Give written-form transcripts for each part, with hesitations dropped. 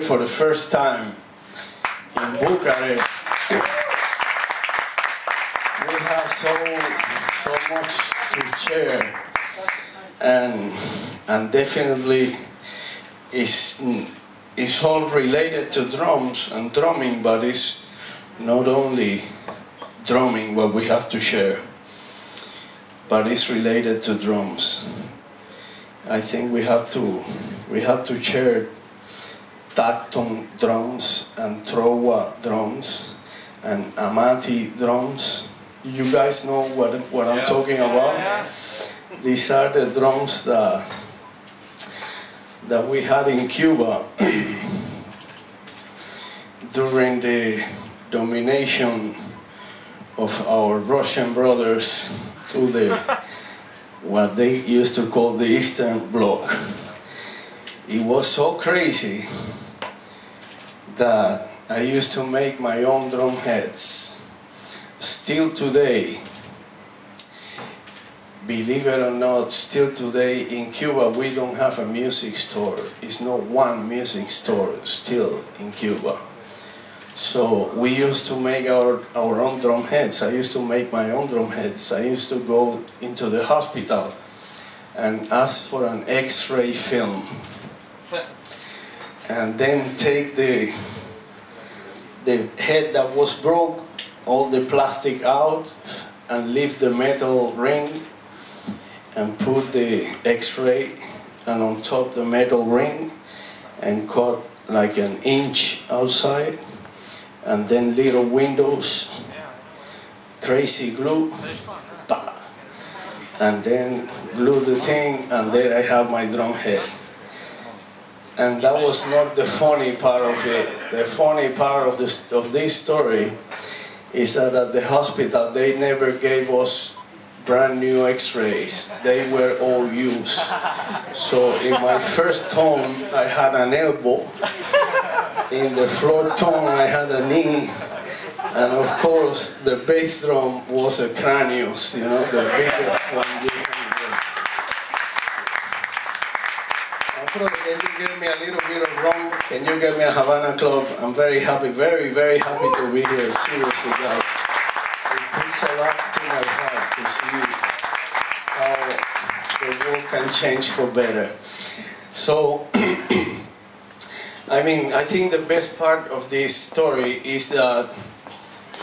For the first time in Bucharest. We have so much to share, and definitely it's all related to drums and drumming, but it's not only drumming what we have to share, but it's related to drums. I think we have to share tacton drums and trova drums and amati drums. You guys know what I'm talking about? These are the drums that we had in Cuba during the domination of our Russian brothers to the what they used to call the Eastern Bloc. It was so crazy that I used to make my own drum heads. Still today, believe it or not, still today in Cuba we don't have a music store. It's not one music store still in Cuba. So we used to make our own drum heads. I used to make my own drum heads. I used to go into the hospital and ask for an X-ray film, and then take the head that was broke, all the plastic out, and leave the metal ring, and put the X-ray, and on top the metal ring, and cut like an inch outside, and then little windows, crazy glue, and then glue the thing, and there I have my drum head. And that was not the funny part of it. The funny part of this story is that at the hospital they never gave us brand new X-rays. They were all used. So in my first tone I had an elbow. In the floor tone I had a knee. And of course the bass drum was a cranius, you know, the biggest one you can get. Can you give me a little bit of rum? Can you get me a Havana Club? I'm very happy, very, very happy to be here. Seriously, guys. It puts a lot to my heart to see how the world can change for better. So, I mean, I think the best part of this story is that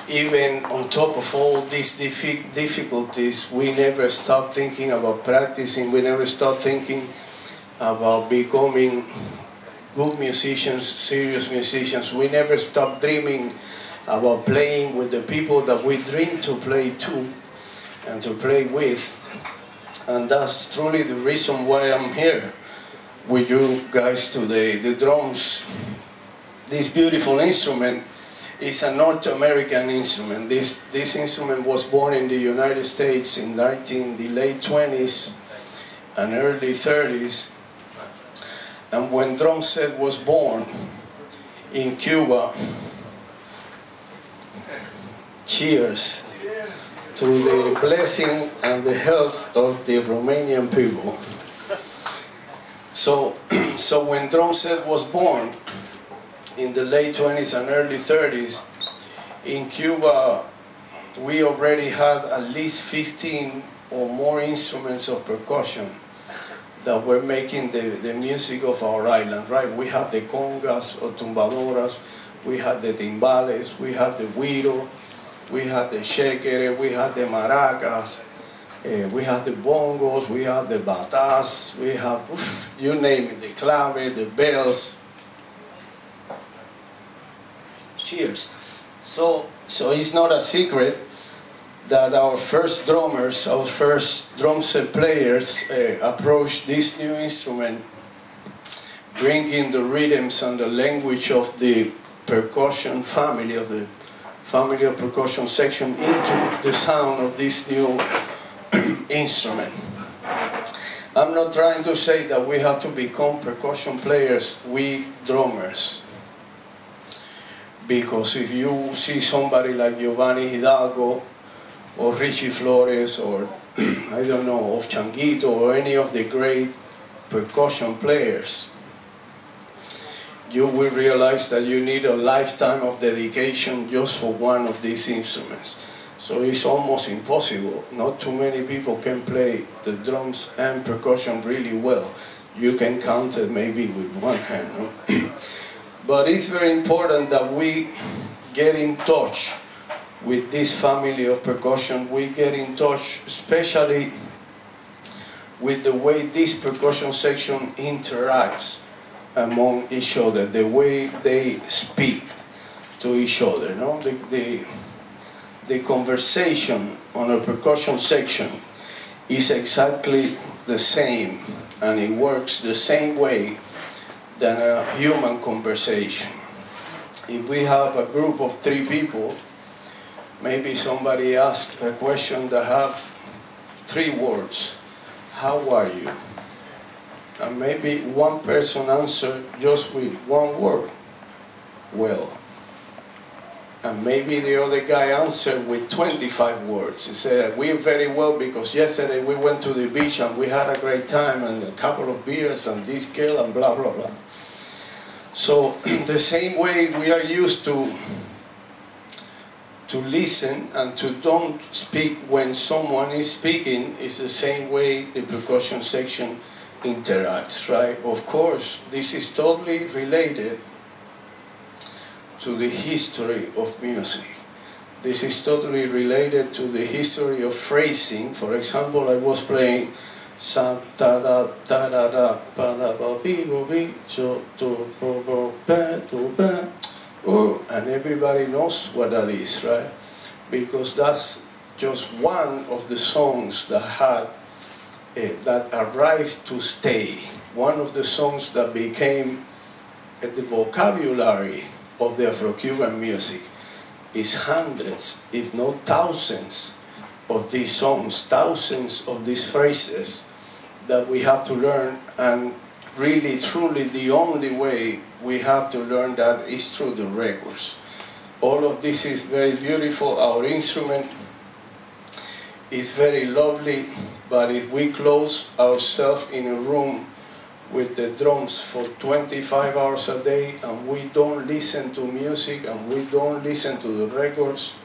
even on top of all these difficulties, we never stop thinking about practicing. We never stop thinking about becoming good musicians, serious musicians. We never stop dreaming about playing with the people that we dream to play to and to play with. And that's truly the reason why I'm here with you guys today. The drums, this beautiful instrument, is a North American instrument. This instrument was born in the United States in the late 20s and early 30s. And when drum set was born in Cuba, cheers to the blessing and the health of the Romanian people. So when drum set was born in the late 20s and early 30s, in Cuba we already had at least 15 or more instruments of percussion that were making the music of our island, right? We had the congas or tumbadoras, we had the timbales, we had the güiro, we had the shekere, we had the maracas, we had the bongos, we had the batas, we had, you name it, the clave, the bells. Cheers. So it's not a secret that our first drummers, our first drum set players approached this new instrument, bringing the rhythms and the language of the percussion family, of the family of percussion section, into the sound of this new instrument. I'm not trying to say that we have to become percussion players, we drummers. Because if you see somebody like Giovanni Hidalgo, or Richie Flores, or I don't know, of Changuito, or any of the great percussion players, you will realize that you need a lifetime of dedication just for one of these instruments. So it's almost impossible. Not too many people can play the drums and percussion really well. You can count it maybe with one hand. No? But it's very important that we get in touch with this family of percussion. We get in touch especially with the way this percussion section interacts among each other, the way they speak to each other. No? The conversation on a percussion section is exactly the same, and it works the same way than a human conversation. If we have a group of 3 people, maybe somebody asks a question that have 3 words. How are you? And maybe one person answered just with 1 word. Well. And maybe the other guy answered with 25 words. He said, we're very well because yesterday we went to the beach and we had a great time and a couple of beers and this girl and blah, blah, blah. So the same way we are used to listen and to don't speak when someone is speaking is the same way the percussion section interacts, right? Of course, this is totally related to the history of music. This is totally related to the history of phrasing. For example, I was playing sa ta da ta da da pa da ba bi bo bi cho to bo bo ba to ba, and everybody knows what that is, right? Because that's just one of the songs that had that arrived to stay. One of the songs that became the vocabulary of the Afro-Cuban music. Is hundreds, if not thousands, of these songs, thousands of these phrases that we have to learn, and really, truly, the only way we have to learn that is through the records. All of this is very beautiful. Our instrument is very lovely, but if we close ourselves in a room with the drums for 25 hours a day and we don't listen to music and we don't listen to the records,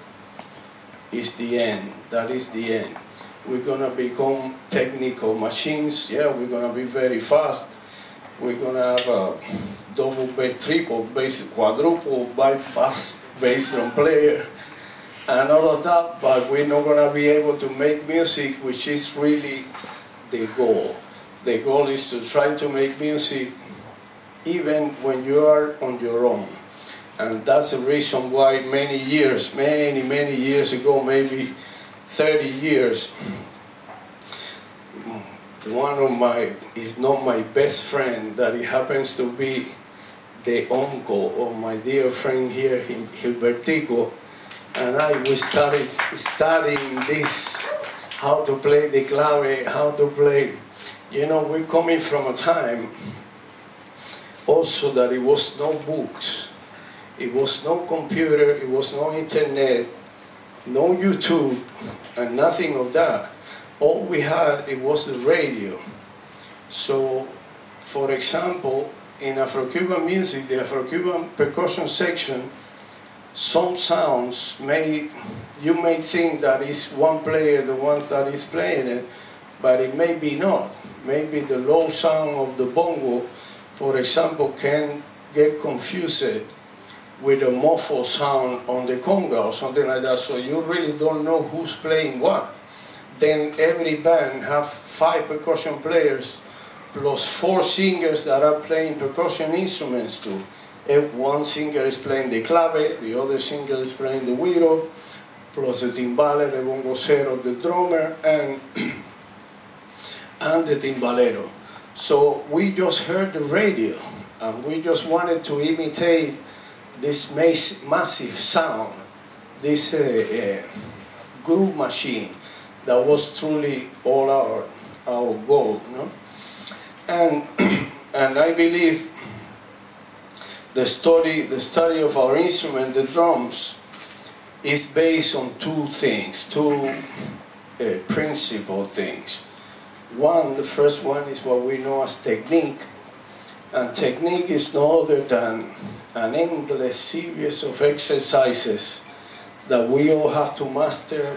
it's the end. That is the end. We're gonna become technical machines. Yeah, we're gonna be very fast. We're gonna have a double bass, triple bass, quadruple bypass bass drum player and all of that, but we're not gonna be able to make music, which is really the goal. The goal is to try to make music even when you are on your own. And that's the reason why many years ago, maybe 30 years, one of my, if not my best friend, that it happens to be the uncle of my dear friend here, Gilbertico, and we started studying this, how to play the clave, how to play. You know, we're coming from a time also that it was no books, it was no computer, it was no internet, no YouTube, and nothing of that. All we had, it was the radio. So, for example, in Afro-Cuban music, the Afro-Cuban percussion section, some sounds you may think that it's one player, the one that is playing it, but it may be not. Maybe the low sound of the bongo, for example, can get confused with a muffled sound on the conga or something like that, so you really don't know who's playing what. Then every band have 5 percussion players plus 4 singers that are playing percussion instruments too. If one singer is playing the clave, the other singer is playing the güiro, plus the timbale, the bongocero, the drummer, and the timbalero. So we just heard the radio, and we just wanted to imitate this massive sound, this groove machine that was truly all our goal, no? And I believe the study of our instrument, the drums, is based on 2 things, 2 principal things. One, the first one is what we know as technique, And technique is no other than an endless series of exercises that we all have to master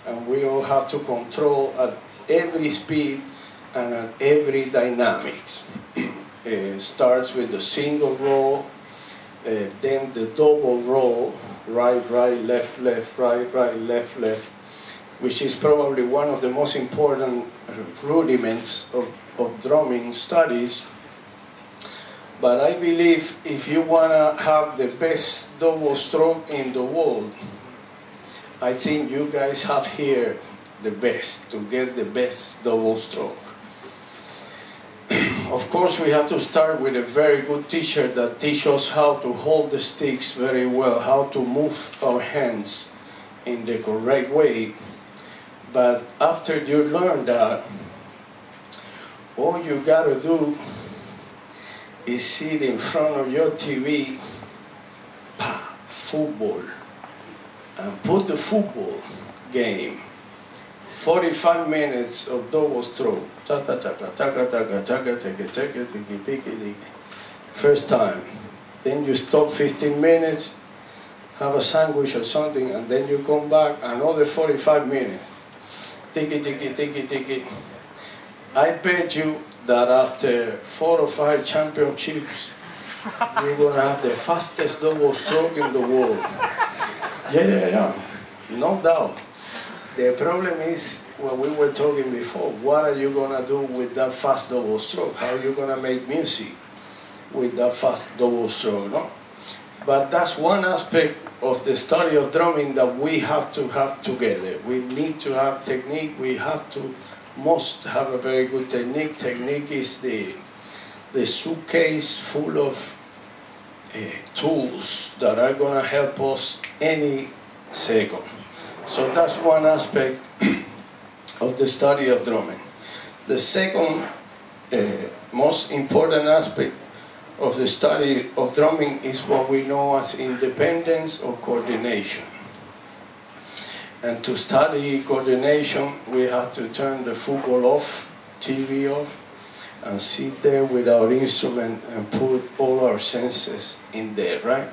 and we all have to control at every speed and at every dynamics. It starts with the single roll, then the double roll, right, right, left, left, right, right, left, left, which is probably one of the most important rudiments of drumming studies. But I believe if you want to have the best double stroke in the world, I think you guys have here the best, to get the best double stroke. Of course, we have to start with a very good teacher that teaches us how to hold the sticks very well, how to move our hands in the correct way. But after you learn that, all you gotta do is sit in front of your TV, football, and put the football game, 45 minutes of double stroke. First time. Then you stop 15 minutes, have a sandwich or something, and then you come back another 45 minutes. Tiki, tiki, tiki, tiki. I bet you that after 4 or 5 championships, you're going to have the fastest double stroke in the world. Yeah. No doubt. The problem is what we were talking before. What are you going to do with that fast double stroke? How are you going to make music with that fast double stroke? No? But that's one aspect of the study of drumming that we have to have together. We need to have technique. We must have a very good technique. Technique is the suitcase full of tools that are going to help us any second. So that's one aspect of the study of drumming. The second most important aspect of the study of drumming is what we know as independence or coordination. And to study coordination, we have to turn the football off, TV off, and sit there with our instrument and put all our senses in there, right?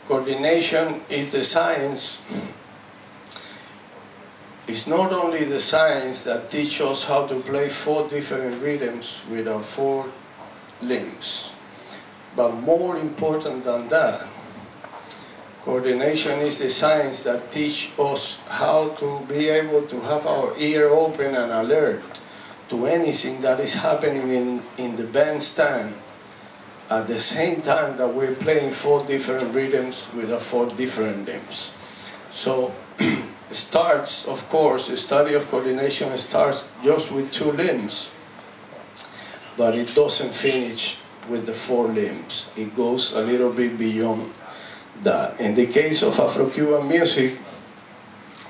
Coordination is the science. It's not only the science that teaches us how to play 4 different rhythms with our 4 limbs. But more important than that, coordination is the science that teaches us how to be able to have our ear open and alert to anything that is happening in the bandstand at the same time that we're playing 4 different rhythms with our 4 different limbs. So starts, of course, the study of coordination starts just with 2 limbs, but it doesn't finish with the 4 limbs. It goes a little bit beyond that. In the case of Afro-Cuban music,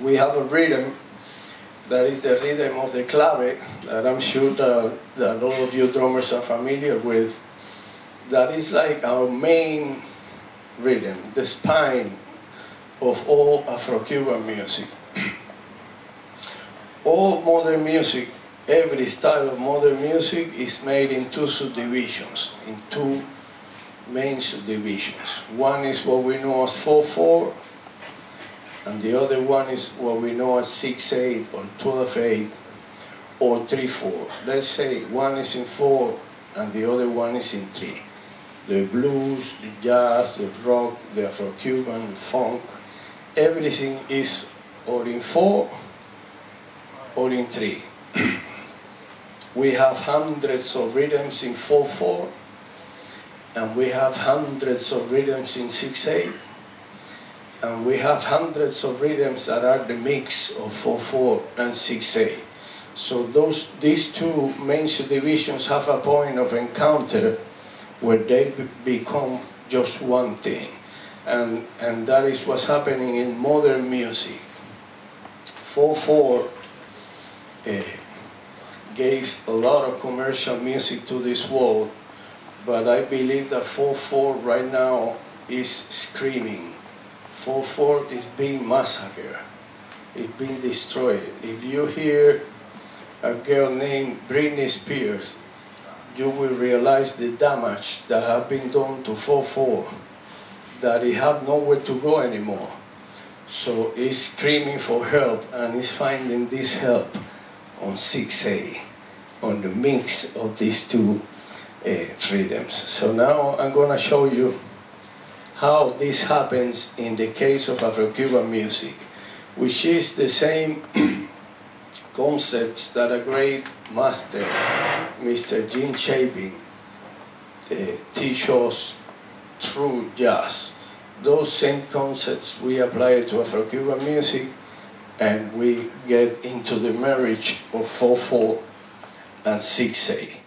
we have a rhythm that is the rhythm of the clave, that I'm sure that all of you drummers are familiar with. That is like our main rhythm, the spine of all Afro-Cuban music. All modern music, every style of modern music is made in 2 subdivisions, in 2 main subdivisions. One is what we know as 4/4, and the other one is what we know as 6/8 or 12/8 or 3/4. Let's say one is in 4 and the other one is in 3. The blues, the jazz, the rock, the Afro-Cuban, the funk, everything is or in 4 or in 3. We have hundreds of rhythms in 4/4, and we have hundreds of rhythms in 6/8, and we have hundreds of rhythms that are the mix of 4/4 and 6/8. So these 2 main subdivisions have a point of encounter where they become just one thing, and that is what's happening in modern music. 4/4 gave a lot of commercial music to this world, but I believe that 4/4 right now is screaming. 4/4 is being massacred. It's being destroyed. If you hear a girl named Britney Spears, you will realize the damage that has been done to 4/4, that it have nowhere to go anymore. So it's screaming for help, and it's finding this help on 6/8, on the mix of these two rhythms. So now I'm going to show you how this happens in the case of Afro-Cuban music, which is the same concepts that a great master, Mr. Gene Chapin, teach us through jazz. Those same concepts we apply to Afro-Cuban music, and we get into the marriage of 4/4 and 6/8.